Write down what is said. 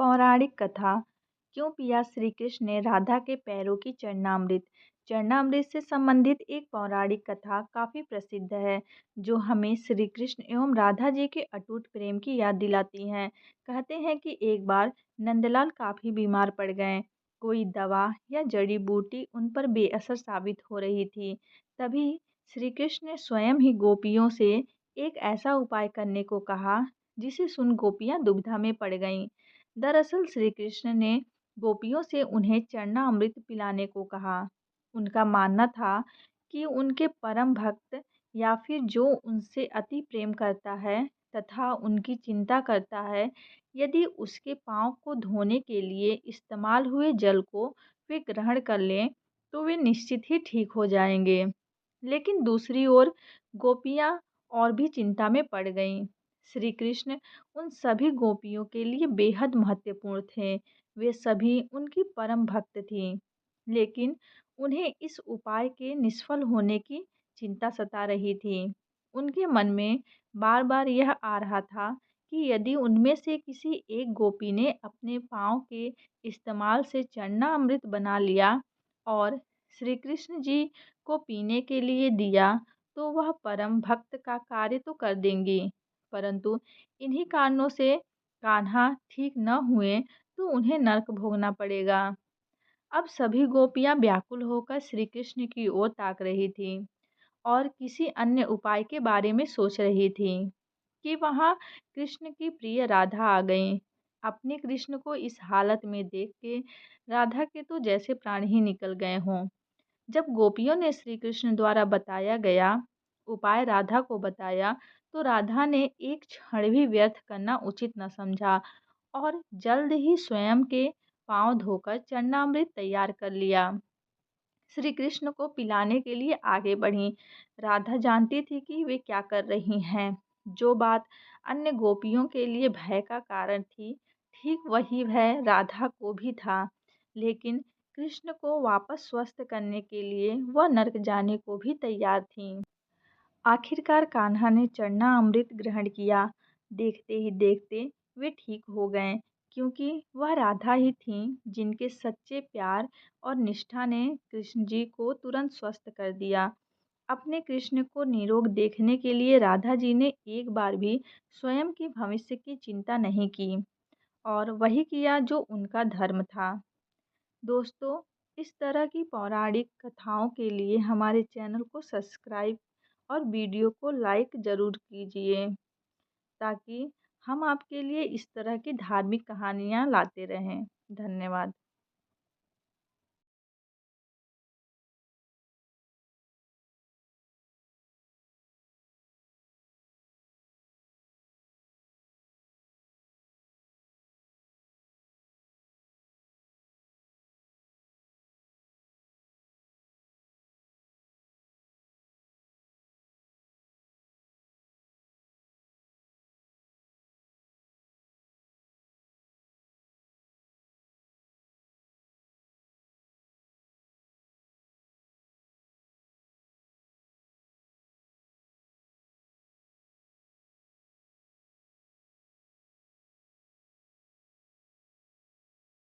पौराणिक कथा क्यों पिया श्री कृष्ण ने राधा के पैरों की चरणामृत। चरणामृत से संबंधित एक पौराणिक कथा काफ़ी प्रसिद्ध है जो हमें श्री कृष्ण एवं राधा जी के अटूट प्रेम की याद दिलाती है। कहते हैं कि एक बार नंदलाल काफ़ी बीमार पड़ गए। कोई दवा या जड़ी बूटी उन पर बेअसर साबित हो रही थी। तभी श्री कृष्ण ने स्वयं ही गोपियों से एक ऐसा उपाय करने को कहा जिसे सुन गोपियां दुविधा में पड़ गईं। दरअसल श्री कृष्ण ने गोपियों से उन्हें चरणामृत पिलाने को कहा। उनका मानना था कि उनके परम भक्त या फिर जो उनसे अति प्रेम करता है तथा उनकी चिंता करता है, यदि उसके पाँव को धोने के लिए इस्तेमाल हुए जल को वे ग्रहण कर लें तो वे निश्चित ही ठीक हो जाएंगे। लेकिन दूसरी ओर गोपियाँ और भी चिंता में पड़ गईं। श्री कृष्ण उन सभी गोपियों के लिए बेहद महत्वपूर्ण थे। वे सभी उनकी परम भक्त थीं। लेकिन उन्हें इस उपाय के निष्फल होने की चिंता सता रही थी। उनके मन में बार-बार यह आ रहा था कि यदि उनमें से किसी एक गोपी ने अपने पाँव के इस्तेमाल से चरणामृत बना लिया और श्री कृष्ण जी को पीने के लिए दिया, तो वह परम भक्त का कार्य तो कर देंगी, परंतु इन्हीं कारणों से कान्हा ठीक न हुए तो उन्हें नर्क भोगना पड़ेगा। अब सभी गोपियां व्याकुल होकर श्री कृष्ण की ओर ताक रही थीं और किसी अन्य उपाय के बारे में सोच रही थीं कि वहां कृष्ण की प्रिय राधा आ गईं। अपने कृष्ण को इस हालत में देख के राधा के तो जैसे प्राण ही निकल गए हों। जब गोपियों ने श्री कृष्ण द्वारा बताया गया उपाय राधा को बताया, तो राधा ने एक क्षण भी व्यर्थ करना उचित न समझा और जल्द ही स्वयं के पांव धोकर चरणामृत तैयार कर लिया। श्री कृष्ण को पिलाने के लिए आगे बढ़ीं। राधा जानती थी कि वे क्या कर रही हैं। जो बात अन्य गोपियों के लिए भय का कारण थी, ठीक वही भय राधा को भी था। लेकिन कृष्ण को वापस स्वस्थ करने के लिए वह नर्क जाने को भी तैयार थीं। आखिरकार कान्हा ने चरणामृत ग्रहण किया। देखते ही देखते वे ठीक हो गए, क्योंकि वह राधा ही थीं जिनके सच्चे प्यार और निष्ठा ने कृष्ण जी को तुरंत स्वस्थ कर दिया। अपने कृष्ण को निरोग देखने के लिए राधा जी ने एक बार भी स्वयं के भविष्य की चिंता नहीं की और वही किया जो उनका धर्म था। दोस्तों, इस तरह की पौराणिक कथाओं के लिए हमारे चैनल को सब्सक्राइब और वीडियो को लाइक ज़रूर कीजिए, ताकि हम आपके लिए इस तरह की धार्मिक कहानियाँ लाते रहें। धन्यवाद।